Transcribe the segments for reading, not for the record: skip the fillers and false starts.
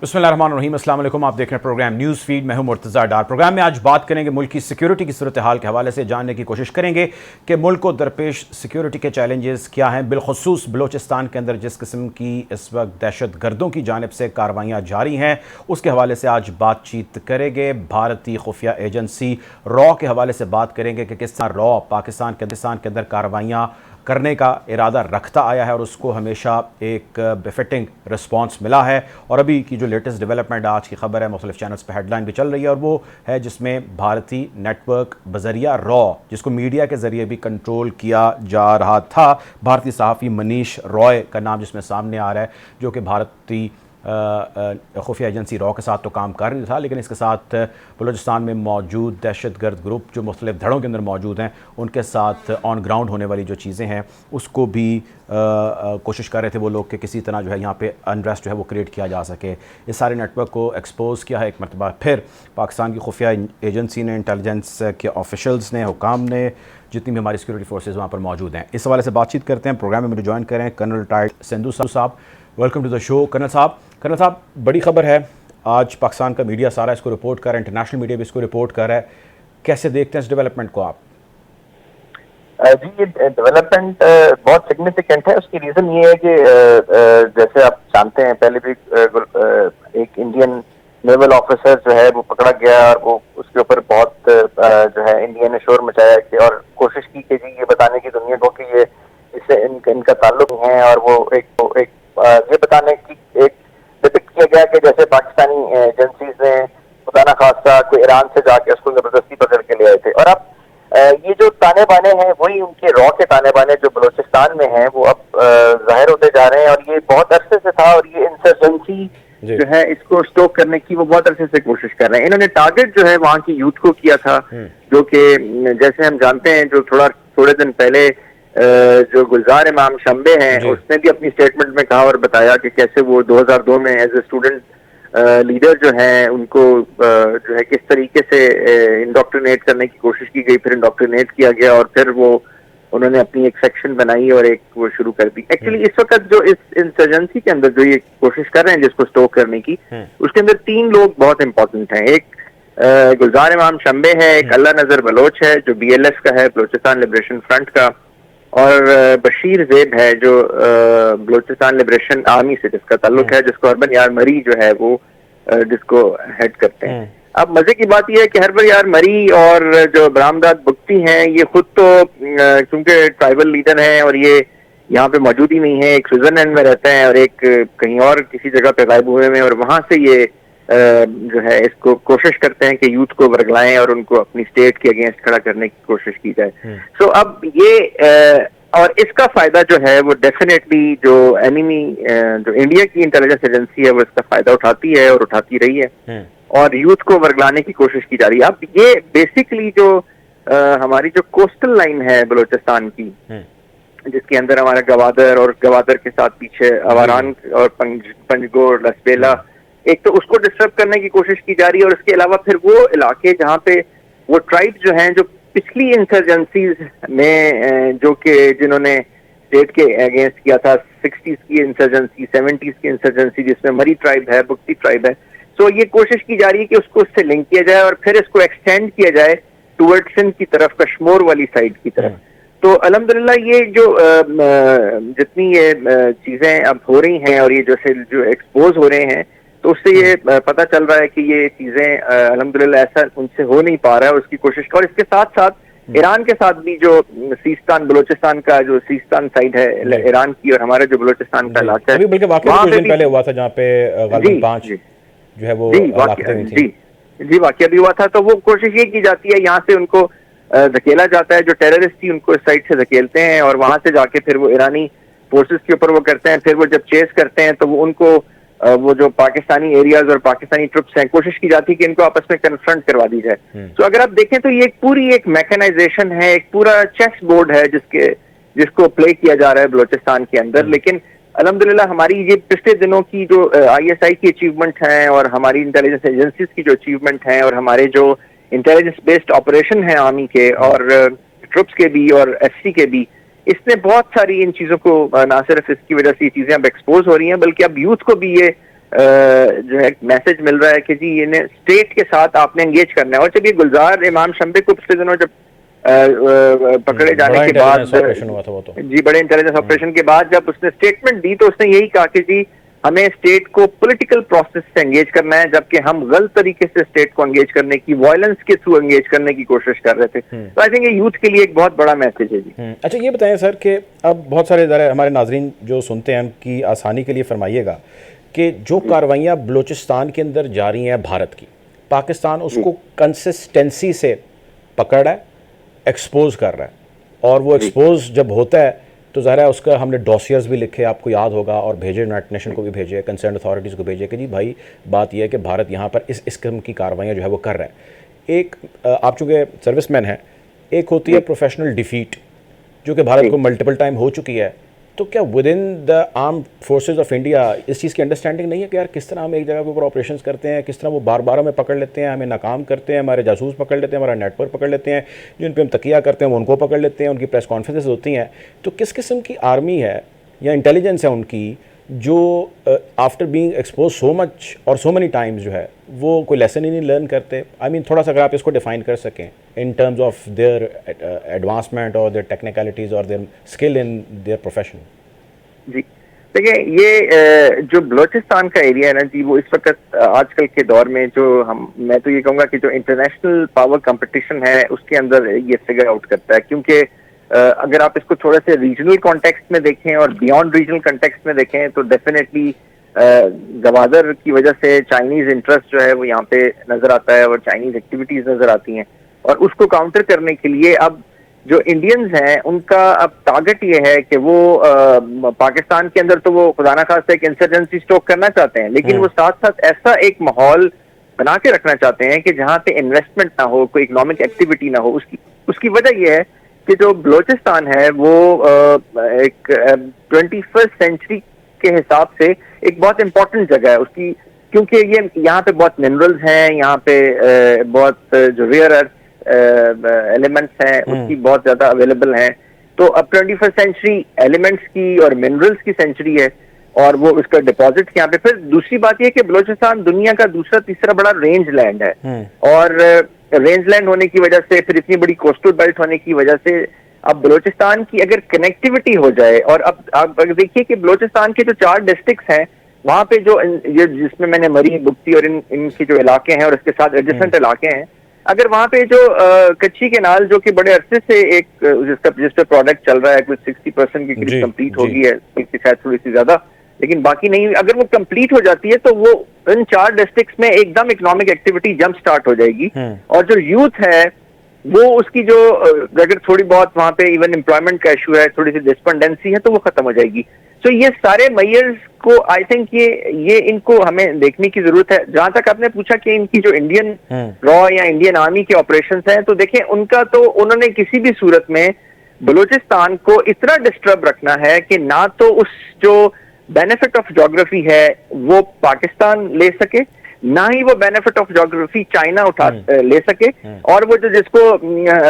बिस्मिल्लाहिर्रहमानिर्रहीम, अस्सलाम वालेकुम। आप देख रहे हैं प्रोग्राम न्यूज़ फीड। मैं हूं मुर्तज़ा डार। प्रोग्राम में आज बात करेंगे मुल्क की सिक्योरिटी की सूरत हाल के हवाले से, जानने की कोशिश करेंगे कि मुल्क को दरपेश सिक्योरिटी के चैलेंजेस क्या हैं, बिलखुसूस बलोचिस्तान के अंदर जिस किस्म की इस वक्त दहशत गर्दों की जानिब से कार्रवाइयाँ जारी हैं, उसके हवाले से आज बातचीत करेंगे। भारतीय खुफिया एजेंसी रॉ के हवाले से बात करेंगे कि किस तरह रॉ पाकिस्तान के अंदर कार्रवाइयाँ करने का इरादा रखता आया है और उसको हमेशा एक बेफिटिंग रिस्पांस मिला है। और अभी की जो लेटेस्ट डेवलपमेंट आज की खबर है, मुख्तलिफ चैनल्स पर हेडलाइन भी चल रही है, और वो है जिसमें भारतीय नेटवर्क बजरिया रॉ, जिसको मीडिया के ज़रिए भी कंट्रोल किया जा रहा था, भारतीय सहाफ़ी मनीष रॉय का नाम जिसमें सामने आ रहा है, जो कि भारतीय खुफिया एजेंसी रॉ के साथ तो काम कर रही था, लेकिन इसके साथ बलूचिस्तान में मौजूद दहशत गर्द ग्रुप जो मुख्तलिफ धड़ों के अंदर मौजूद हैं, उनके साथ ऑन ग्राउंड होने वाली जो चीज़ें हैं उसको भी कोशिश कर रहे थे वो लोग कि किसी तरह जो है यहाँ पे अनरेस्ट जो है वो क्रिएट किया जा सके। इस सारे नेटवर्क को एक्सपोज किया है एक मरतबा फिर पाकिस्तान की खुफिया एजेंसी ने, इंटेलिजेंस के ऑफिशल्स ने, हुकाम ने, जितनी भी हमारी सिक्योरिटी फोर्सेज वहाँ पर मौजूद हैं। इस हवाले से बातचीत करते हैं। प्रोग्राम में मुझे ज्वाइन करें कर्नल रिटायर्ड संधू साहब। Welcome to the show colonel साहब, बड़ी खबर है, आज पाकिस्तान का मीडिया सारा इसको रिपोर्ट कर रहा है, इंटरनेशनल मीडिया भी इसको रिपोर्ट कर रहा है। कैसे देखते हैं इस डेवलपमेंट को आप? जी, ये डेवलपमेंट बहुत सिग्निफिकेंट है। उसकी रीजन ये है कि जैसे आप जानते हैं, पहले भी एक इंडियन नेवल ऑफिसर जो है वो पकड़ा गया और वो उसके ऊपर बहुत जो है इंडिया ने शोर मचाया कि और कोशिश की कि जी ये बताने की दुनिया को कि ये इससे इनका ताल्लुक है, और वो एक ये बताने की एक डिपिक्ट किया गया कि जैसे पाकिस्तानी एजेंसीज ने खुदा ना खास्ता कोई ईरान से जाके उसको जबरदस्ती पकड़ के ले आए थे। और अब ये जो ताने बाने हैं वही उनके रॉ के ताने बाने जो बलूचिस्तान में हैं वो अब जाहिर होते जा रहे हैं, और ये बहुत अरसे से था, और ये इंसर्जेंसी जो है इसको स्टोक करने की वो बहुत अरसे से कोशिश कर रहे हैं। इन्होंने टारगेट जो है वहाँ की यूथ को किया था, जो कि जैसे हम जानते हैं, जो थोड़े दिन पहले जो गुलजार इमाम शंबे हैं उसने भी अपनी स्टेटमेंट में कहा और बताया कि कैसे वो 2002 में एज ए स्टूडेंट लीडर जो हैं उनको जो है किस तरीके से इंडोक्ट्रिनेट करने की कोशिश की गई, फिर इंडोक्ट्रिनेट किया गया, और फिर वो उन्होंने अपनी एक सेक्शन बनाई और एक वो शुरू कर दी। एक्चुअली इस वक्त जो इस इंसर्जेंसी के अंदर जो ये कोशिश कर रहे हैं जिसको स्टोक करने की, उसके अंदर 3 लोग बहुत इंपॉर्टेंट हैं। एक गुलजार इमाम शंबे है, एक अल्लाह नजर बलोच है जो BLF का है, बलूचिस्तान लिबरेशन फ्रंट का, और बशीर ज़ेब है जो बलूचिस्तान लिबरेशन आर्मी से जिसका ताल्लुक है, जिसको हरबन यार मरी जो है वो जिसको हेड करते हैं। अब मजे की बात यह है कि हरबन यार मरी और जो बरामदाद बुख्ती हैं ये खुद तो क्योंकि ट्राइबल लीडर हैं और ये यहाँ पे मौजूद ही नहीं है, एक स्विट्जरलैंड में रहते हैं और एक कहीं और किसी जगह पे गायब हुए में, और वहां से ये जो है इसको कोशिश करते हैं कि यूथ को वर्गलाएं और उनको अपनी स्टेट के अगेंस्ट खड़ा करने की कोशिश की जाए। सो अब ये और इसका फायदा जो है वो डेफिनेटली जो एनिमी जो इंडिया की इंटेलिजेंस एजेंसी है वो इसका फायदा उठाती है और उठाती रही है, और यूथ को वर्गलाने की कोशिश की जा रही है। अब ये बेसिकली जो हमारी जो कोस्टल लाइन है बलूचिस्तान की, जिसके अंदर हमारा गवादर और गवादर के साथ पीछे अवारान और पंजगोर लसबेला, एक तो उसको डिस्टर्ब करने की कोशिश की जा रही है, और इसके अलावा फिर वो इलाके जहाँ पे वो ट्राइब जो हैं जो पिछली इंसर्जेंसीज में जो कि जिन्होंने स्टेट के अगेंस्ट किया था, 60s की इंसर्जेंसी, 70s की इंसर्जेंसी जिसमें मरी ट्राइब है, बुख्ती ट्राइब है, सो ये कोशिश की जा रही है कि उसको उससे लिंक किया जाए और फिर इसको एक्सटेंड किया जाए टुवर्ड सिंध की तरफ, कश्मीर वाली साइड की तरफ। तो अल्हम्दुलिल्लाह ये जो जितनी ये चीजें अब हो रही हैं और ये जैसे जो एक्सपोज हो रहे हैं, तो उससे ये पता चल रहा है कि ये चीजें अल्हम्दुलिल्लाह ऐसा उनसे हो नहीं पा रहा है उसकी कोशिश का। और इसके साथ साथ ईरान के साथ भी जो सीस्तान बलूचिस्तान का जो सीस्तान साइड है ईरान की और हमारा जो बलूचिस्तान का इलाका है, बल्कि वाकया कुछ दिन पहले हुआ था जहाँ पे गालिबन 5 जो है वो जी वाकया भी हुआ था। तो वो कोशिश ये की जाती है, यहाँ से उनको धकेला जाता है, जो टेररिस्ट थी उनको इस साइड से धकेलते हैं और वहां से जाके फिर वो ईरानी फोर्सेस के ऊपर वो करते हैं। फिर वो जब चेस करते हैं तो वो उनको वो जो पाकिस्तानी एरियाज और पाकिस्तानी ट्रुप्स हैं, कोशिश की जाती है कि इनको आपस में कन्फ्रंट करवा दी जाए। तो अगर आप देखें तो ये पूरी एक मैकेनाइजेशन है, एक पूरा चेस बोर्ड है जिसको प्ले किया जा रहा है बलूचिस्तान के अंदर। लेकिन अल्हम्दुलिल्लाह हमारी ये पिछले दिनों की जो ISI की अचीवमेंट हैं और हमारी इंटेलिजेंस एजेंसीज की जो अचीवमेंट हैं और हमारे जो इंटेलिजेंस बेस्ड ऑपरेशन हैं आर्मी के और ट्रुप्स के भी और SC के भी, इसने बहुत सारी इन चीजों को ना सिर्फ इसकी वजह से ये चीजें अब एक्सपोज हो रही हैं, बल्कि अब यूथ को भी ये जो है मैसेज मिल रहा है कि जी इन्हें स्टेट के साथ आपने एंगेज करना है। और जब ये गुलजार इमाम शम्बे को पिछले दिनों जब पकड़े जाने के बाद ऑपरेशन हुआ था वो तो जी, बड़े इंटेलिजेंस ऑपरेशन के बाद जब उसने स्टेटमेंट दी तो उसने यही कहा कि जी हमें स्टेट को पॉलिटिकल प्रोसेस से एंगेज करना है, जबकि हम गलत तरीके से स्टेट को एंगेज करने की, वायलेंस के थ्रू एंगेज करने की कोशिश कर रहे थे। तो आई थिंक ये यूथ के लिए एक बहुत बड़ा मैसेज है जी। अच्छा ये बताएं सर कि अब बहुत सारे ज़रा हमारे नाजरीन जो सुनते हैं उनकी आसानी के लिए फरमाइएगा कि जो कार्रवाइयाँ बलूचिस्तान के अंदर जारी हैं भारत की, पाकिस्तान उसको कंसिस्टेंसी से पकड़ रहा है, एक्सपोज कर रहा है, और वो एक्सपोज जब होता है तो ज़ाहिर है उसका हमने डॉसियर्स भी लिखे, आपको याद होगा, और भेजे, यूनाइटेड नेशन को भी भेजे, कंसर्न अथॉरिटीज़ को भेजे कि जी भाई बात यह है कि भारत यहाँ पर इस किस्म की कार्रवाइयाँ जो है वो कर रहा है। एक आप चूँकि सर्विसमैन हैं, एक होती है प्रोफेशनल डिफीट जो कि भारत को मल्टीपल टाइम हो चुकी है, तो क्या with in the arm forces of India इस चीज़ की अंडरस्टैंडिंग नहीं है कि यार किस तरह हम एक जगह के ऊपर ऑपरेशंस करते हैं, किस तरह वो बार बार हमें पकड़ लेते हैं, हमें नाकाम करते हैं, हमारे जासूस पकड़ लेते हैं, हमारा नेटवर्क पकड़ लेते हैं, जिन पे हम तकिया करते हैं वो उनको पकड़ लेते हैं, उनकी प्रेस कॉन्फ्रेंसेस होती हैं। तो किस किस्म की आर्मी है या इंटेलिजेंस है उनकी जो after being expose so much और सो मेनी टाइम्स जो है वो कोई लेसन ही नहीं लर्न करते? आई मीन थोड़ा सा अगर आप इसको डिफाइन कर सकें in terms of their advancement और देयर टेक्निकलिटीज़ और their skill in their profession. जी देखिए, ये जो बलूचिस्तान का एरिया है ना जी, वो इस वक्त आजकल के दौर में जो मैं तो ये कहूँगा कि जो इंटरनेशनल पावर कंपटीशन है उसके अंदर ये फिगर आउट करता है। क्योंकि अगर आप इसको थोड़ा से रीजनल कॉन्टेक्स्ट में देखें और बियॉन्ड रीजनल कॉन्टेक्स्ट में देखें तो डेफिनेटली गवादर की वजह से चाइनीज इंटरेस्ट जो है वो यहाँ पे नजर आता है और चाइनीज एक्टिविटीज नजर आती हैं, और उसको काउंटर करने के लिए अब जो इंडियंस हैं उनका अब टारगेट ये है कि वो पाकिस्तान के अंदर तो वो खुदा ना खास्ता एक इंसर्जेंसी स्टोक करना चाहते हैं, लेकिन वो साथ साथ ऐसा एक माहौल बना के रखना चाहते हैं कि जहाँ पे इन्वेस्टमेंट ना हो, कोई इकोनॉमिक एक्टिविटी ना हो। उसकी वजह ये है कि जो बलूचिस्तान है वो एक 21st सेंचुरी के हिसाब से एक बहुत इंपॉर्टेंट जगह है उसकी, क्योंकि ये यहाँ पे बहुत मिनरल्स हैं, यहाँ पे बहुत जो रेयर अर्थ एलिमेंट्स हैं उसकी बहुत ज्यादा अवेलेबल हैं। तो अब 21st सेंचुरी एलिमेंट्स की और मिनरल्स की सेंचुरी है और वो उसका डिपॉजिट यहाँ पे। फिर दूसरी बात यह कि बलूचिस्तान दुनिया का दूसरा तीसरा बड़ा रेंज लैंड है, और रेंज लैंड होने की वजह से, फिर इतनी बड़ी कोस्टल बेल्ट होने की वजह से अब बलूचिस्तान की अगर कनेक्टिविटी हो जाए, और अब आप देखिए कि बलूचिस्तान के जो 4 डिस्ट्रिक्ट्स हैं वहां पे जो ये जिसमें मैंने मरी, बुक्ती और इनके जो इलाके हैं और इसके साथ एडजेसेंट इलाके हैं, अगर वहां पे जो कच्ची केनाल जो कि बड़े अरसे से एक जिस पे प्रोडक्ट चल रहा है कुछ 60% के करीब कंप्लीट हो गई है, बल्कि शायद थोड़ी सी ज्यादा, लेकिन बाकी नहीं, अगर वो कंप्लीट हो जाती है तो वो इन 4 डिस्ट्रिक्ट्स में एकदम इकोनॉमिक एक्टिविटी जंप स्टार्ट हो जाएगी। और जो यूथ है वो उसकी जो अगर थोड़ी बहुत वहां पे इवन एम्प्लॉयमेंट का इशू है, थोड़ी सी डिस्पेंडेंसी है, तो वो खत्म हो जाएगी। तो ये सारे मेयर्स को आई थिंक ये इनको हमें देखने की जरूरत है। जहां तक आपने पूछा कि इनकी जो इंडियन रॉ या इंडियन आर्मी के ऑपरेशंस हैं, तो देखें उनका तो उन्होंने किसी भी सूरत में बलूचिस्तान को इतना डिस्टर्ब रखना है कि ना तो उस जो बेनिफिट ऑफ ज्योग्राफी है वो पाकिस्तान ले सके, ना ही वो बेनिफिट ऑफ ज्योग्राफी चाइना ले सके, और वो जो जिसको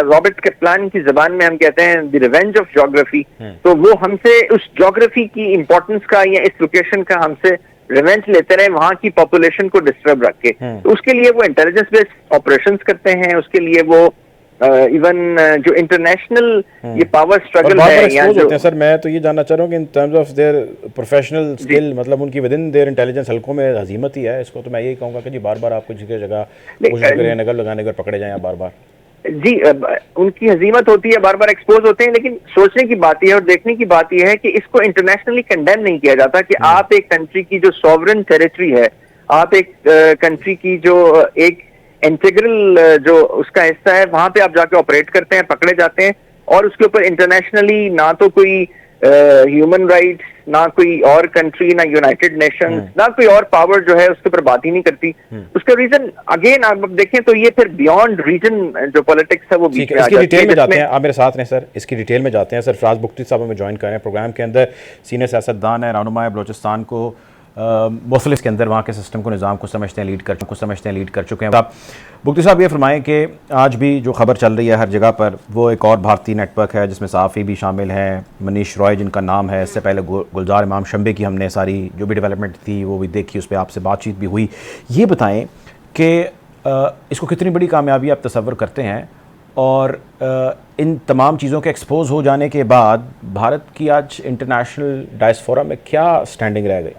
रॉबर्ट कैप्लान की जबान में हम कहते हैं द रिवेंज ऑफ ज्योग्राफी, तो वो हमसे उस ज्योग्राफी की इंपॉर्टेंस का या इस लोकेशन का हमसे रिवेंज लेते रहे वहां की पॉपुलेशन को डिस्टर्ब रख के। तो उसके लिए वो इंटेलिजेंस बेस्ड ऑपरेशंस करते हैं, उसके लिए वो इवन जो इंटरनेशनल ये पावर स्ट्रगल है या जो होते हैं सर, मैं तो ये जानना चाह रहा हूँ कि इन terms of their professional skill, मतलब उनकी विद इन देयर इंटेलिजेंस हल्कों में हजीमत ही है इसको, तो मैं यही कहूँगा कि जी बार बार आपको जगह जगह कोशिश करें नगर लगाने पर पकड़े जाएं बार बार। जी उनकी हजीमत होती है, बार बार एक्सपोज होते हैं, लेकिन सोचने की बात यह है और देखने की बात यह है कि इसको इंटरनेशनली कंडेम नहीं किया जाता कि आप एक कंट्री की जो सॉवरन टेरिटरी है, आप एक कंट्री की जो एक इंटीग्रल जो उसका हिस्सा है, वहां पे आप जाके ऑपरेट करते हैं, पकड़े जाते हैं, और उसके ऊपर इंटरनेशनली ना तो कोई ह्यूमन राइट्स, ना कोई और कंट्री, ना यूनाइटेड नेशंस, ना कोई और पावर जो है उसके ऊपर बात ही नहीं करती। उसका रीजन अगेन आप देखें तो ये फिर बियॉन्ड रीजन जो पॉलिटिक्स है वो बीच में आ जाती है। डिटेल में जाते हैं, आप मेरे साथ हैं सर, इसकी डिटेल में जाते हैं। सर फराज बुख्ती साहब हमें ज्वाइन कर रहे हैं प्रोग्राम के अंदर, सीनियर सियासतदान है, रहनुमा बलूचिस्तान को मुख्तलिफ के अंदर वहाँ के सिस्टम को, निज़ाम को समझते हैं, लीड कर चुके हैं। आप बुख्ती साहब ये फरमाएँ कि आज भी जो खबर चल रही है हर जगह पर, वो एक और भारतीय नेटवर्क है जिसमें सहाफ़ी भी शामिल हैं, मनीष रॉय जिनका नाम है। इससे पहले गुलजार इमाम शंबे की हमने सारी जो भी डेवलपमेंट थी वो भी देखी, उस पर आपसे बातचीत भी हुई। ये बताएँ कि इसको कितनी बड़ी कामयाबी आप तसव्वुर करते हैं, और इन तमाम चीज़ों के एक्सपोज हो जाने के बाद भारत की आज इंटरनेशनल डायस्पोरा में क्या स्टैंडिंग रह गई?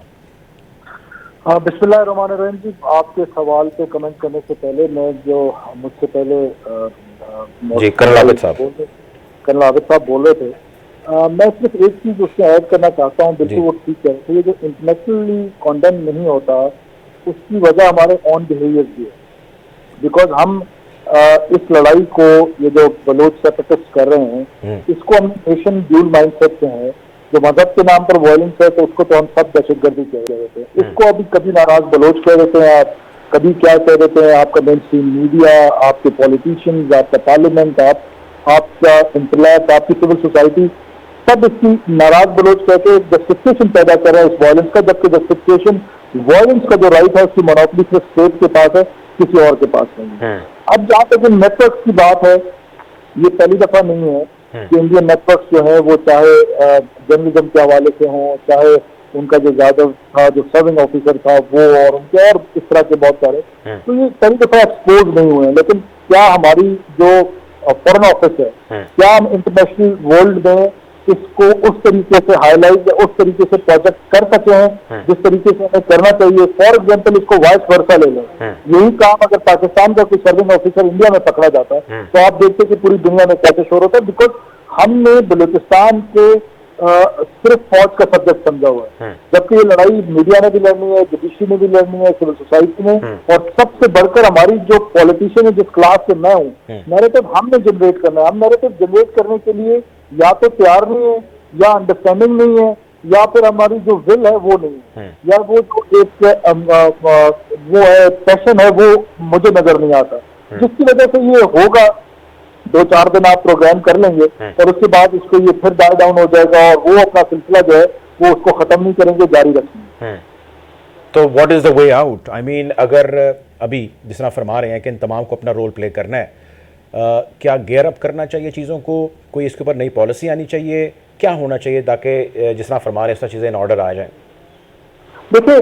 बिस्मिल्लाहिर्रहमानिर्रहीम जी, आपके सवाल पे कमेंट करने से पहले मैं जो मुझसे पहले कर्नल आबिद साहब बोल रहे थे, मैं सिर्फ एक चीज़ उसमें ऐड करना चाहता हूँ। बिल्कुल वो ठीक है। तो ये जो इंटरनेशनली कॉन्डेम नहीं होता, उसकी वजह हमारे ऑन बिहेवियर की है। बिकॉज हम इस लड़ाई को, ये जो बलोच सेपरेटिस्ट कर रहे हैं, इसको हम नेशन ड्यूल माइंडसेट से हैं। जो मजहब के नाम पर वायलेंस है तो उसको तो हम सब दहशतगर्दी कह देते हैं। इसको अभी कभी नाराज बलोच कह देते हैं आप, कभी क्या कह देते हैं आपका मेन स्ट्रीम मीडिया, आपके पॉलिटिशियंस, आपका पार्लियामेंट, आपका इंटेलेक्ट, आपकी सिविल सोसाइटी, सब इसकी नाराज बलोच कह के जस्टिफिकेशन पैदा कर रहे हैं इस वायलेंस का, जबकि जस्टिफिकेशन वायलेंस का जो राइट है उसकी मोनोपोली सिर्फ स्टेट के पास है, किसी और के पास नहीं है। अब जहाँ तक नेटवर्क की बात है, ये पहली दफा नहीं है कि इंडियन नेटवर्क जो है वो चाहे जर्नलिज्म के हवाले से हों, चाहे उनका जो यादव था, जो सर्विंग ऑफिसर था वो, और उनके और इस तरह के बहुत सारे, तो ये पहली दफा एक्सपोज नहीं हुए हैं। लेकिन क्या हमारी जो फॉरेन ऑफिस है, क्या हम इंटरनेशनल वर्ल्ड में इसको उस तरीके से हाईलाइट या उस तरीके से प्रोजेक्ट कर सके हैं जिस तरीके से हमें करना चाहिए? फॉर एग्जाम्पल इसको वाइस वर्सा ले लें, यही काम अगर पाकिस्तान का कोई सर्विंग ऑफिसर इंडिया में पकड़ा जाता है तो आप देखते कि पूरी दुनिया में कैसे शोर होता है। बिकॉज हमने बलूचिस्तान के सिर्फ फौज का सब्जेक्ट समझा हुआ है, जबकि ये लड़ाई मीडिया ने भी लड़नी है, जुडिशरी ने भी लड़नी है, सिविल सोसाइटी ने, और सबसे बढ़कर हमारी जो पॉलिटिशियन है, जिस क्लास से मैं हूँ, नैरेटिव हमने जनरेट करना है। हम नैरेटिव जनरेट करने के लिए या तो तैयार नहीं है, या अंडरस्टैंडिंग नहीं है, या फिर हमारी जो विल है वो नहीं है, या वो जो एक वो है पैशन है वो मुझे नजर नहीं आता, जिसकी वजह से ये होगा 2-4 दिन आप प्रोग्राम कर लेंगे और उसके बाद इसको ये फिर डाई डाउन हो जाएगा और वो अपना सिलसिला जो है वो उसको खत्म नहीं करेंगे, जारी रखेंगे। तो what is the way out? I mean, अगर अभी जिस तरह फरमा रहे हैं कि इन तमाम को अपना रोल प्ले करना है, क्या गेयर अप करना चाहिए चीज़ों को? कोई इसके ऊपर नई पॉलिसी आनी चाहिए? क्या होना चाहिए ताकि जिस तरह फरमा रहे हैं इस तरह चीज़ें इन ऑर्डर आ जाएं? देखिए,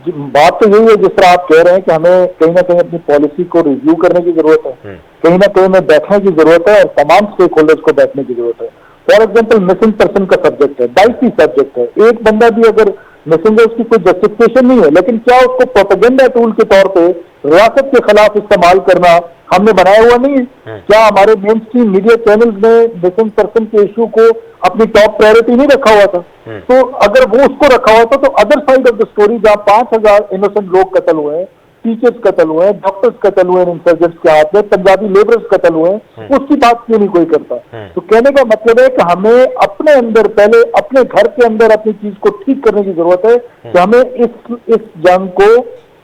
बात तो यही है जिस तरह आप कह रहे हैं कि हमें कहीं ना कहीं अपनी पॉलिसी को रिव्यू करने की जरूरत है, कहीं ना कहीं में बैठने की जरूरत है और तमाम स्टेक होल्डर्स को बैठने की जरूरत है। फॉर एग्जाम्पल मिसिंग पर्सन का सब्जेक्ट है, डाइसी सब्जेक्ट है। एक बंदा भी अगर मिसिंग है उसकी कोई जस्टिफिकेशन नहीं है, लेकिन क्या उसको प्रोपेगेंडा टूल के तौर पे रियासत के खिलाफ इस्तेमाल करना हमने बनाया हुआ नहीं है? क्या हमारे मेन स्ट्रीम मीडिया चैनल्स ने मिसिंग पर्सन के इशू को अपनी टॉप प्रायोरिटी नहीं रखा हुआ था? तो अगर वो उसको रखा हुआ था तो other side of the story, जहाँ 5000 इनोसेंट लोग कत्ल हुए हैं, टीचर्स कत्ल हुए हैं, डॉक्टर्स कत्ल हुए हैं इंसर्जेंट्स के हाथ में, पंजाबी लेबरर्स कत्ल हुए हैं, उसकी बात क्यों नहीं कोई करता? तो कहने का मतलब है कि हमें अपने अंदर पहले अपने घर के अंदर अपनी चीज को ठीक करने की जरूरत है कि हमें इस जंग को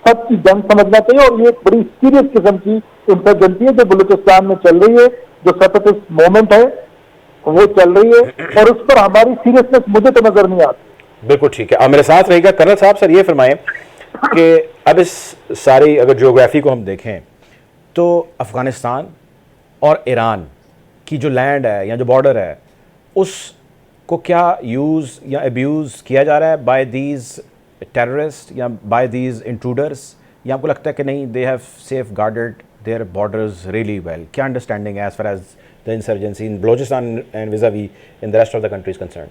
सच की जंग समझना चाहिए। और ये एक बड़ी सीरियस किस्म की इंसर्जेंसी है जो बलूचिस्तान में चल रही है, जो सेपरेटिस्ट मूवमेंट है वो चल रही है, और उस पर हमारी सीरियसनेस मुझे तो नजर नहीं आती। बिल्कुल ठीक है, आप मेरे साथ रहिएगा। कर्नल साहब, सर ये फरमाएं कि अब इस सारी अगर ज्योग्राफी को हम देखें तो अफ़गानिस्तान और ईरान की जो लैंड है या जो बॉर्डर है उसको क्या यूज़ या अब्यूज़ किया जा रहा है बाय दीज टेररिस्ट या बाय दीज इंट्रूडर्स, या आपको लगता है कि नहीं, they have safeguarded their borders really well? क्या अंडरस्टैंडिंग है as far as the insurgency in Balochistan and vis a vis in the rest of the country is concerned?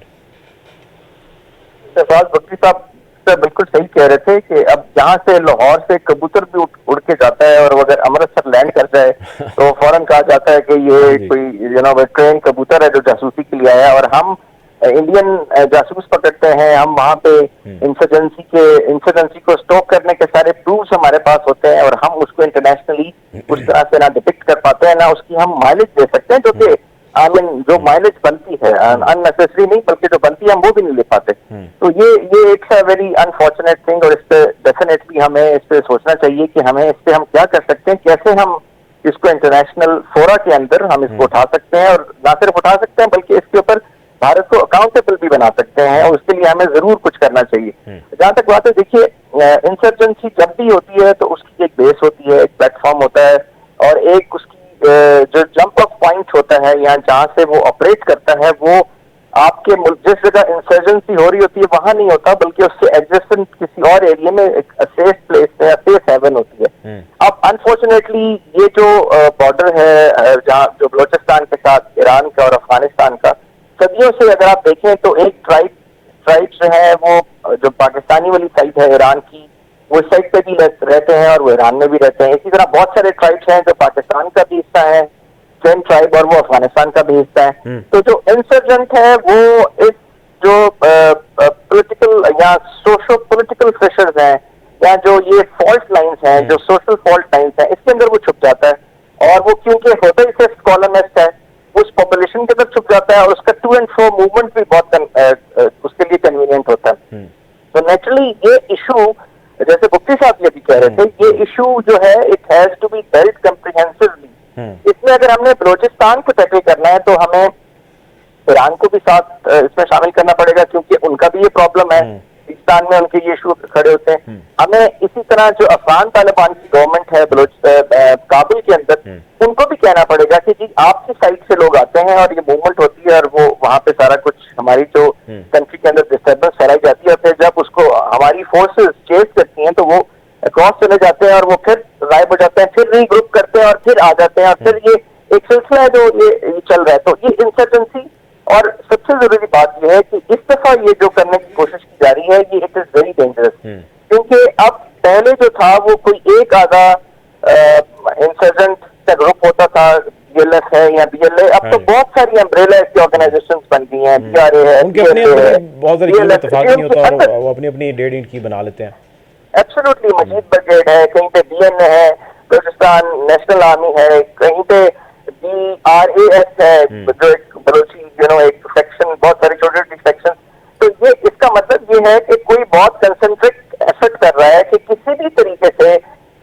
Bhakti साहब बिल्कुल सही कह रहे थे कि अब जहाँ से लाहौर से कबूतर भी उड़ के जाता है और अगर अमृतसर लैंड कर जाए तो फौरन कहा जाता है कि ये कोई ट्रेन कबूतर है जो जासूसी के लिए आया, और हम इंडियन जासूस पकड़ते हैं। हम वहाँ पे इंसर्जेंसी को स्टॉक करने के सारे प्रूफ्स हमारे पास होते हैं और हम उसको इंटरनेशनली उस तरह से ना डिपिक्ट कर पाते हैं, ना उसकी हम माइलेज दे सकते हैं, जो कि जो माइलेज बनती है अननेसेसरी नहीं बल्कि जो बनती है हम वो भी नहीं ले पाते। तो ये it's a very unfortunate thing, और इस पे डेफिनेटली हमें इस पे सोचना चाहिए कि हमें इस पे हम क्या कर सकते हैं, कैसे हम इसको इंटरनेशनल फोरा के अंदर हम इसको उठा सकते हैं, और ना सिर्फ उठा सकते हैं बल्कि इसके ऊपर भारत को अकाउंटेबल भी बना सकते हैं, और उसके लिए हमें जरूर कुछ करना चाहिए। जहां तक बात है, देखिए इंसर्जेंसी जब भी होती है तो उसकी एक बेस होती है, एक प्लेटफॉर्म होता है, और एक उसकी जो जंप ऑफ पॉइंट होता है या जहां से वो ऑपरेट करता है, वो आपके मुल्क जिस जगह इंसर्जेंसी हो रही होती है वहां नहीं होता, बल्कि उससे एडजेसेंट किसी और एरिया में एक सेफ प्लेस में या सेफ हेवन होती है। अब अनफॉर्चुनेटली ये जो बॉर्डर है जहाँ जो बलोचिस्तान के साथ ईरान का और अफगानिस्तान का, सदियों से अगर आप देखें तो एक ट्राइब जो है वो जो पाकिस्तानी वाली साइड है ईरान की, वो इस साइड पे भी रहते हैं और वो ईरान में भी रहते हैं। इसी तरह बहुत सारे ट्राइब्स हैं जो पाकिस्तान का भी हिस्सा है, सेम ट्राइब, और वो अफगानिस्तान का भी हिस्सा है। तो जो इंसर्जेंट है वो इस जो पॉलिटिकल या सोशो पॉलिटिकल प्रेशर्स हैं या जो ये फॉल्ट लाइंस हैं, जो सोशल फॉल्ट लाइंस हैं, इसके अंदर वो छुप जाता है। और वो क्योंकि होता ही सिर्फ कॉलोनिस्ट है, उस पॉपुलेशन के अंदर छुप जाता है, और उसका टू एंड फ्रो मूवमेंट भी बहुत उसके लिए कन्वीनियंट होता है। तो नेचुरली ये इशू, जैसे मुफ्ती साहब ये भी कह रहे थे, ये इशू जो है it has to be dealt comprehensively. इसमें अगर हमने बलोचिस्तान को टैकल करना है तो हमें ईरान को भी साथ इसमें शामिल करना पड़ेगा, क्योंकि उनका भी ये प्रॉब्लम है, पाकिस्तान में उनके ये इशू खड़े होते हैं। हमें इसी तरह जो अफगान तालिबान की गवर्नमेंट है काबुल के अंदर, उनको भी कहना पड़ेगा कि जी आपकी साइड से लोग आते हैं और ये मूवमेंट होती है, और वो वहां पे सारा कुछ हमारी जो कंट्री के अंदर डिस्टर्बेंस फैलाई जाती है, और फिर जब उसको हमारी फोर्सेस चेस करती हैं तो वो क्रॉस चले जाते हैं और वो फिर गायब हो जाते हैं, फिर रीग्रुप करते हैं और फिर आ जाते हैं, और फिर ये एक सिलसिला है जो ये चल रहा है। तो ये इंसर्जेंसी, और सबसे जरूरी बात यह है कि इस दफा ये जो करने की कोशिश की जा रही है, ये इट इज वेरी डेंजरस, क्योंकि अब पहले जो था वो कोई एक आधा इंसर्जेंट का ग्रुप होता था, BLF है या BLA, अब तो बहुत सारी अम्ब्रेला की ऑर्गेनाइजेशंस बन गई हैं, BRA है, उनके अपने बहुत सारी चीजें इत्तेफाक नहीं होता और वो अपनी अपनी डेढ़ इंच की बना लेते हैं। एब्सोल्युटली, मजीद ब्रिगेड है, कहीं पे BN है, बलूचिस्तान नेशनल आर्मी है, कहीं पे BRAS है, जो एक बलोची एक सेक्शन, बहुत सारे छोटे छोटे सेक्शन। तो ये इसका मतलब ये है कि कोई बहुत कंसंट्रेट एफर्ट कर रहा है कि किसी भी तरीके से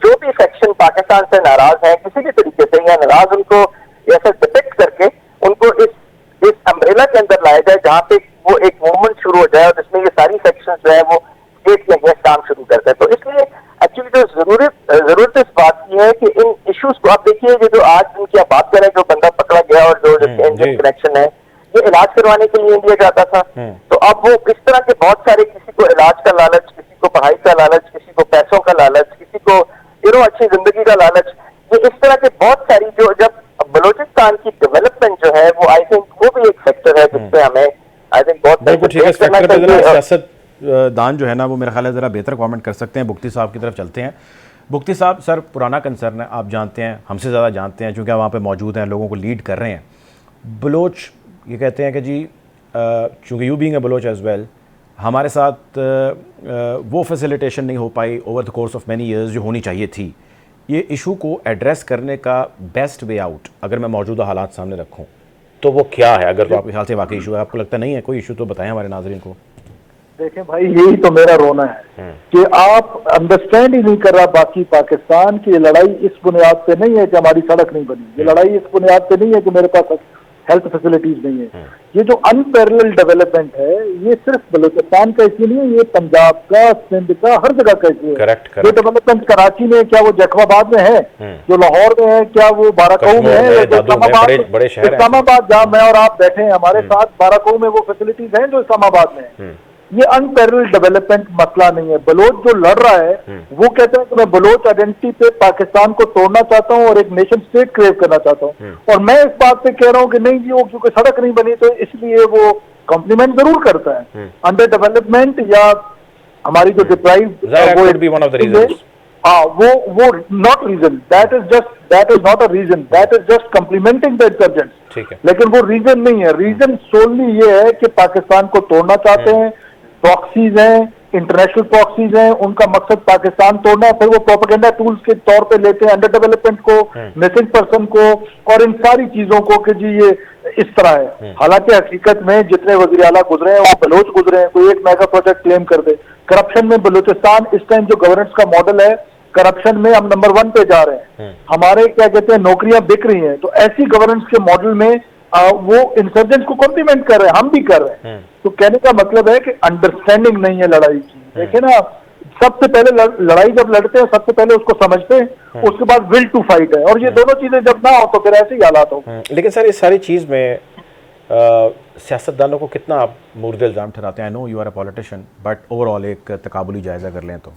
जो भी सेक्शन पाकिस्तान से नाराज है, किसी भी तरीके से या नाराज उनको ऐसा डिपेक्ट करके उनको इस अम्ब्रेला के अंदर लाया जाए, जहाँ पे वो एक मूवमेंट शुरू हो जाए और जिसमें ये सारी सेक्शन जो है वो स्टेट के अगेंस्ट काम शुरू करते हैं। तो इसलिए एक्चुअली जो जरूरत इस बात की है कि इन इश्यूज को आप देखिए, जो आज जिनकी आप बात करें, जो बंदा पकड़ा गया और जो इंडियन कनेक्शन है, ये इलाज करवाने के लिए इंडिया जाता था। तो अब वो इस तरह के बहुत सारे, किसी को इलाज का लालच, किसी को पढ़ाई का लालच, किसी को पैसों का लालच, किसी को अच्छी जिंदगी का लालच, ये इस तरह के बहुत सारी जो, जब बलोचिस्तान की डेवलपमेंट जो है वो आई थिंक वो भी एक फैक्टर है जिसपे हमें आई थिंक बहुत दान जो है ना वो मेरा ख्याल है ज़रा बेहतर कमेंट कर सकते हैं। बुख्ती साहब की तरफ चलते हैं। बुख्ती साहब, सर पुराना कंसर्न है, आप जानते हैं, हमसे ज़्यादा जानते हैं क्योंकि आप वहाँ पे मौजूद हैं, लोगों को लीड कर रहे हैं। बलोच ये कहते हैं कि जी चूँकि you being a Baloch as well, हमारे साथ वो फैसिलिटेशन नहीं हो पाई over the course of many years जो होनी चाहिए थी। ये इशू को एड्रेस करने का बेस्ट वे आउट अगर मैं मौजूदा हालात सामने रखूँ तो वो क्या है? अगर तो आपके ख्याल से वाकई इशू है, आपको लगता नहीं है कोई इशू, तो बताएं हमारे नाज़रीन को। देखें भाई, यही तो मेरा रोना है कि आप अंडरस्टैंड ही नहीं कर रहा बाकी पाकिस्तान की लड़ाई इस बुनियाद पे नहीं है कि हमारी सड़क नहीं बनी, ये लड़ाई इस बुनियाद पे नहीं है कि मेरे पास हेल्थ फैसिलिटीज नहीं है। ये जो अनपैरेलल डेवलपमेंट है, ये सिर्फ बलूचिस्तान का इशू नहीं है, ये पंजाब का, सिंध का, हर जगह का इशू है। ये डेवलपमेंट कराची में, क्या वो जैकबाबाद में है, जो लाहौर में है, क्या वो बाराकाऊ में है, इस्लामाबाद जहाँ मैं और आप बैठे हैं हमारे साथ, बाराकाऊ में वो फैसिलिटीज हैं जो इस्लामाबाद में है। ये अनपैरेलल डेवलपमेंट मसला नहीं है। बलोच जो लड़ रहा है वो कहता है कि मैं बलोच आइडेंटिटी पे पाकिस्तान को तोड़ना चाहता हूँ और एक नेशन स्टेट क्रिएट करना चाहता हूँ, और मैं इस बात पे कह रहा हूँ कि नहीं जी, वो क्योंकि सड़क नहीं बनी तो इसलिए वो कॉम्प्लीमेंट जरूर करता है। अंडर डेवलपमेंट या हमारी जो डिप्राइव, वो not reason, that is not a reason, that is just complementing the insurgents, लेकिन वो रीजन नहीं है। रीजन सोलली ये है कि पाकिस्तान को तोड़ना चाहते हैं, प्रॉक्सीज हैं, इंटरनेशनल प्रॉक्सीज हैं, उनका मकसद पाकिस्तान तोड़ना है, फिर वो प्रोपेगेंडा टूल्स के तौर पे लेते हैं अंडर डेवलपमेंट को, मिसिंग पर्सन को और इन सारी चीजों को कि जी ये इस तरह है। हालांकि हकीकत में जितने वज़ीर आला गुजरे हैं वो बलोच गुजरे हैं, कोई एक मेगा प्रोजेक्ट क्लेम कर दे। करप्शन में बलूचिस्तान इस टाइम जो गवर्नेंस का मॉडल है, करप्शन में हम नंबर 1 पे जा रहे हैं, हमारे क्या कहते हैं नौकरियां बिक रही हैं। तो ऐसी गवर्नेंस के मॉडल में वो इंसर्जेंट्स को कॉम्प्लीमेंट कर रहे हैं, हम भी कर रहे हैं। तो कहने का मतलब है कि अंडरस्टैंडिंग नहीं है लड़ाई की। देखिए ना, सबसे पहले लड़ाई जब लड़ते हैं सबसे पहले उसको समझते हैं, उसके बाद विल टू फाइट है, और ये दोनों चीजें जब ना हो तो फिर ऐसे ही हालात हो। लेकिन सर इस सारी चीज़ में सियासतदानों को कितना आप मुर्द इल्ज़ाम ठहराते हैं? I know you are a politician, but overall एक तकाबुली जायजा कर लें तो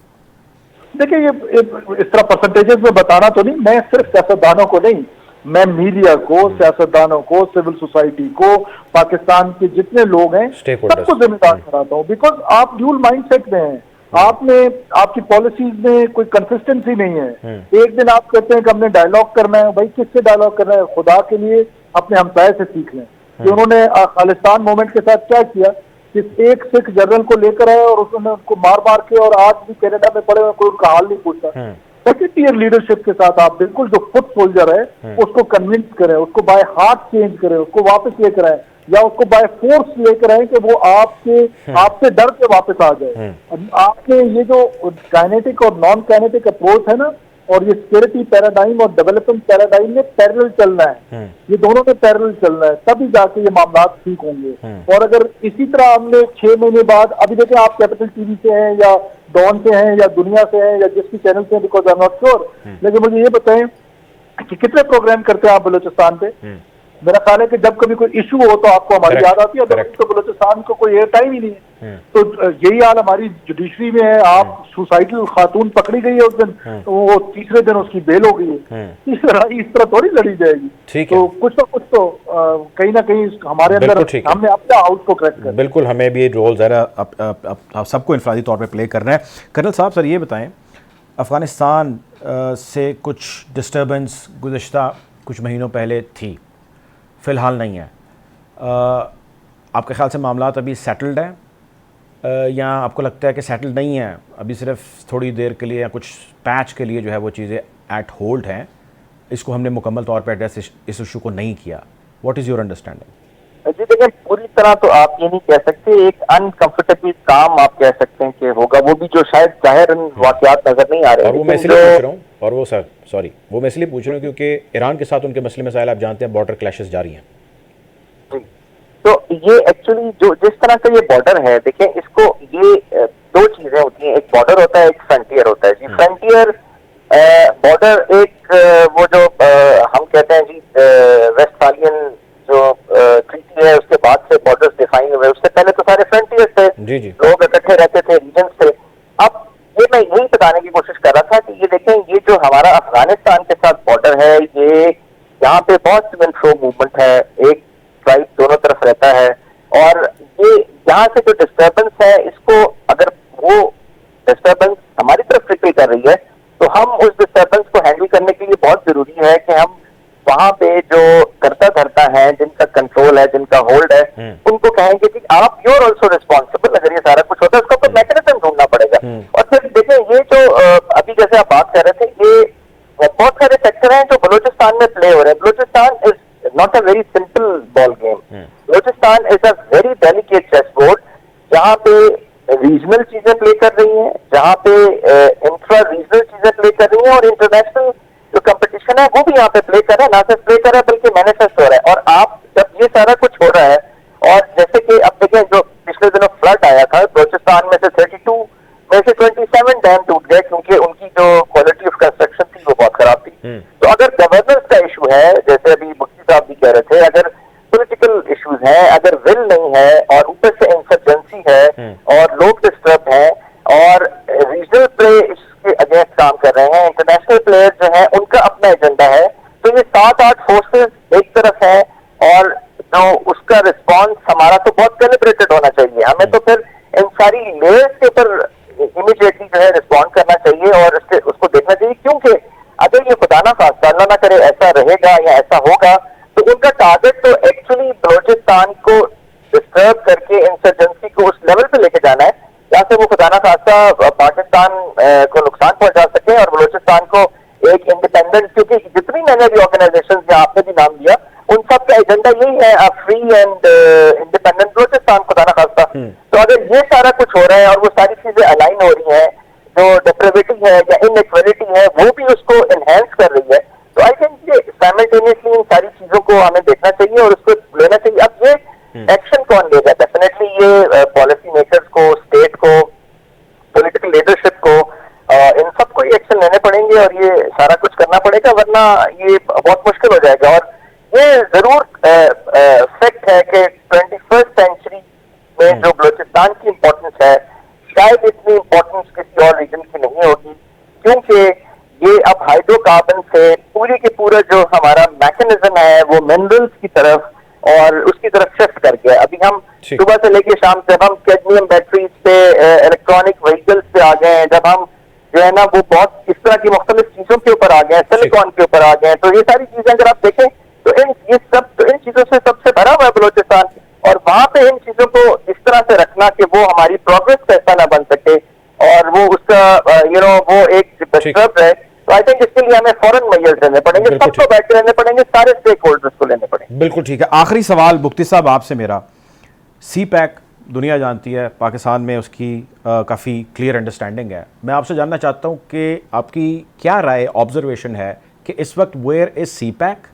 देखिए, ये इस तरह परसेंटेजेस में बताना तो नहीं, मैं सिर्फ सियासतदानों को नहीं, मैं मीडिया को, सियासतदानों को, सिविल सोसाइटी को, पाकिस्तान के जितने लोग हैं सबको जिम्मेदार कराता हूँ। बिकॉज आप ड्यूल माइंडसेट में हैं, आपकी पॉलिसीज में कोई कंसिस्टेंसी नहीं है। एक दिन आप कहते हैं कि हमने डायलॉग करना है, भाई किससे डायलॉग करना है? खुदा के लिए अपने हमसाये से सीख लें कि उन्होंने खालिस्तान मूवमेंट के साथ क्या किया कि एक सिख जनरल को लेकर आए और उसने उनको मार मार के, और आज भी कनाडा में पड़े हुए कोई उनका हाल नहीं पूछता। सेकेंड टियर लीडरशिप के साथ आप बिल्कुल जो फुट सोल्जर है उसको कन्विंस करें, उसको बाय हार्ट चेंज करें, उसको वापस लेकर आए, या उसको बाय फोर्स लेकर आए कि वो आपसे डर के वापस आ जाए। आपने ये जो काइनेटिक और नॉन काइनेटिक अप्रोच है ना, और ये सिक्योरिटी पैराडाइम और डेवलपमेंट पैराडाइम में पैरेलल चलना है, ये दोनों में पैरेलल चलना है, तभी जाके ये मामला ठीक होंगे। और अगर इसी तरह हमने 6 महीने बाद, अभी देखें आप कैपिटल टीवी से हैं या डॉन से हैं या दुनिया से हैं या जिस भी चैनल से हैं, because I am not sure, लेकिन मुझे ये बताएं कि कितने प्रोग्राम करते हैं आप बलूचिस्तान पे? मेरा ख्याल है कि जब कभी कोई इशू हो तो आपको हमारी याद आती है, तो बलूचिस्तान को कोई एयर टाइम ही नहीं है। तो यही हाल हमारी जुडिशरी में है। आप सुसाइडल खातून पकड़ी गई है उस दिन, तो वो तीसरे दिन उसकी बेल हो गई है। इस लड़ाई इस तरह थोड़ी लड़ी जाएगी। तो कुछ तो कहीं ना कहीं हमारे अंदर हमने अपने हाउस को करेक्ट कर, बिल्कुल हमें भी रोल ज़रा अब सबको इनफरादी तौर पर प्ले करना है। कर्नल साहब, सर ये बताएं, अफ़गानिस्तान से कुछ डिस्टर्बेंस गुज़श्ता कुछ महीनों पहले थी, फ़िलहाल नहीं है। आपके ख्याल से मामलात अभी सेटल्ड हैं या आपको लगता है कि सेटल्ड नहीं है, अभी सिर्फ थोड़ी देर के लिए या कुछ पैच के लिए जो है वो चीज़ें एट होल्ड हैं, इसको हमने मुकम्मल तौर पर एड्रेस इस इशू को नहीं किया? What is your understanding? जी देखिए, पूरी तरह तो आप ये नहीं कह सकते, एक अनकंफर्टेबल काम आप कह सकते हैं कि होगा, वो भी जो शायद जाहिर वाक़यात नजर नहीं आ रहे हैं। और वो मैं इसलिए पूछ रहा हूँ, और वो सर सॉरी वो मैं इसलिए पूछ रहा हूँ क्योंकि ईरान के साथ उनके मसले मसाइल आप जानते हैं, बॉर्डर क्लैशेस जारी हैं। तो ये एक्चुअली जो जिस तरह का ये बॉर्डर है, देखिए इसको, ये दो चीजें होती हैं, एक बॉर्डर होता है, एक फ्रंटियर होता है जी। फ्रंटियर बॉर्डर एक वो जो हम कहते हैं जी वेस्टफालियन जो ट्रीटी है उसके बाद से बॉर्डर्स डिफाइन हुए, उससे पहले तो सारे फ्रंटियर थे, लोग इकट्ठे रहते थे, रीजन थे। अब ये मैं यही बताने की कोशिश कर रहा था कि ये देखें, ये जो हमारा अफगानिस्तान के साथ बॉर्डर है, ये यहाँ पे बहुत सिविल फ्लो मूवमेंट है, एक ट्राइब दोनों तरफ रहता है, और ये यहाँ से जो डिस्टर्बेंस है, इसको अगर वो डिस्टर्बेंस हमारी तरफ ट्रिकल कर रही है तो हम उस डिस्टर्बेंस को हैंडल करने के लिए बहुत जरूरी है कि हम वहां पे जो करता धरता है, जिनका कंट्रोल है, जिनका होल्ड है, उनको कहेंगे कि आप यू आर ऑल्सो रिस्पॉन्सिबल। अगर ये सारा कुछ होता है उसका तो मैकेनिज्म ढूंढना पड़ेगा। और फिर देखें, ये जो अभी जैसे आप बात कर रहे थे, ये बहुत सारे सेक्टर हैं जो बलूचिस्तान में प्ले हो रहे हैं। Balochistan is not a very simple ball game. Balochistan is a very delicate chess board, जहाँ पे रीजनल चीजें प्ले कर रही हैं, जहाँ पे इंट्रा रीजनल चीजें प्ले कर रही हैं, और इंटरनेशनल जो कंपटीशन है वो भी यहाँ पे प्ले कर रहा है, ना सिर्फ प्ले कर रहा है बल्कि मैनिफेस्ट हो रहा है। और आप जब ये सारा कुछ हो रहा है, और जैसे कि अब देखें, जो पिछले दिनों फ्लड आया था बलूचिस्तान में से 32 में से 27 डैम टूट गए क्योंकि उनकी जो क्वालिटी ऑफ कंस्ट्रक्शन थी वो बहुत खराब थी। तो अगर गवर्नेंस का इशू है, जैसे अभी मुफ्ती साहब भी कह रहे थे, अगर पॉलिटिकल इश्यूज हैं, अगर विल नहीं है, और ऊपर से इंसर्जेंसी है और लोग डिस्टर्ब हैं, और रीजनल प्ले के अगेंस्ट काम कर रहे हैं, इंटरनेशनल प्लेयर जो है उनका अपना एजेंडा है, तो ये 7-8 फोर्सेस एक तरफ है, और जो उसका रिस्पॉन्स हमारा तो बहुत कैलिब्रेटेड होना चाहिए। हमें तो फिर इन सारी लेयर्स के ऊपर इमीडिएटली जो है रिस्पॉन्ड करना चाहिए और उसको देखना चाहिए, क्योंकि अगर ये खुदा ना खास्ता अल्लाह ना करे ऐसा रहेगा या ऐसा होगा, तो उनका टारगेट तो एक्चुअली बलूचिस्तान को डिस्टर्ब करके इंसर्जेंसी को उस लेवल पे लेके जाना है जहाँ से वो खुदा ना खास्ता पाकिस्तान को नुकसान पहुंचा सके और बलूचिस्तान को एक इंडिपेंडेंट, क्योंकि जितनी मैंने भी ऑर्गेनाइजेशन या आपने भी नाम दिया, उन सब का एजेंडा यही है, फ्री एंड इंडिपेंडेंट बलूचिस्तान खुदा ना खास्ता। तो अगर ये सारा कुछ हो रहा है और वो सारी चीजें अलाइन हो रही हैं, जो डेप्रेविटी है या इनइक्वालिटी है वो भी उसको एनहेंस कर रही है, तो आई थिंक ये साइमल्टेनियसली इन सारी चीजों को हमें देखना चाहिए और उसको लेना चाहिए। अब ये एक्शन कौन लेगा? डेफिनेटली ये पॉलिसी मेकर्स को, स्टेट को, पॉलिटिकल लीडरशिप को, इन सबको ये एक्शन लेने पड़ेंगे और ये सारा कुछ करना पड़ेगा, वरना ये बहुत मुश्किल हो जाएगा। और ये जरूर फैक्ट है कि 21st सेंचुरी में जो बलूचिस्तान की इंपॉर्टेंस है, शायद इतनी इंपॉर्टेंस किसी और रीजन की नहीं होगी, क्योंकि ये अब हाइड्रोकार्बन से पूरी के पूरा जो हमारा मैकेनिज्म है वो मिनरल्स की तरफ और उसकी तरफ शिफ्ट कर गया। अभी हम सुबह से लेके शाम, जब हम कैडमियम बैटरीज पे, इलेक्ट्रॉनिक व्हीकल्स पे आ गए हैं, जब हम जो है ना वो बहुत इस तरह की मुख्तलिफ चीजों के ऊपर आ गए हैं, सिलिकॉन के ऊपर आ गए हैं, तो ये सारी चीजें अगर आप देखें तो इन चीजों से सबसे भरा हुआ है बलूचिस्तान। और वहां पे इन चीजों को इस तरह से रखना कि वो हमारी प्रोग्रेस का हिस्सा ना बन सके और वो उसका वो एक डिस्टर्ब है, तो आई थिंक इसके लिए हमें फॉरेन मेजर्स लेने पड़ेंगे, सबको बैठ के लेने पड़ेंगे, सारे स्टेक होल्डर्स को लेने पड़ेंगे। बिल्कुल ठीक है। आखिरी सवाल बुख्ती साहब आपसे मेरा, सी पैक दुनिया जानती है, पाकिस्तान में उसकी काफ़ी क्लियर अंडरस्टैंडिंग है। मैं आपसे जानना चाहता हूँ कि आपकी क्या राय, ऑब्जर्वेशन है कि इस वक्त वेयर इज सी पैक,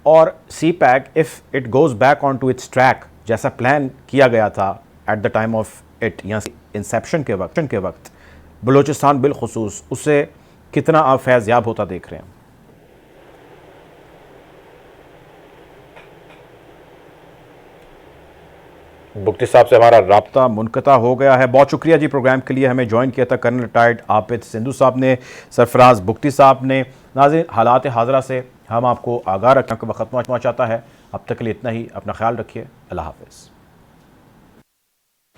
और CPEC if it goes back on to its track जैसा प्लान किया गया था at the time of it, यहाँ से इंसेप्शन के वक्त बलूचिस्तान बिलखुसूस उससे कितना आप फैज़ याब होता देख रहे हैं? बुख्ती साहब से हमारा राब्ता मुनक़ता हो गया है। बहुत शुक्रिया जी, प्रोग्राम के लिए हमें ज्वाइन किया था कर्नल रिटायर्ड आबिद सिंधु साहब ने, सरफराज बुख्ती साहब ने। नाज़रीन, हालात हाज़रा से हम आपको आगाह रखने का वक्त पहुँचाता है। अब तक के लिए इतना ही, अपना ख्याल रखिए, अल्लाह हाफ़िज़।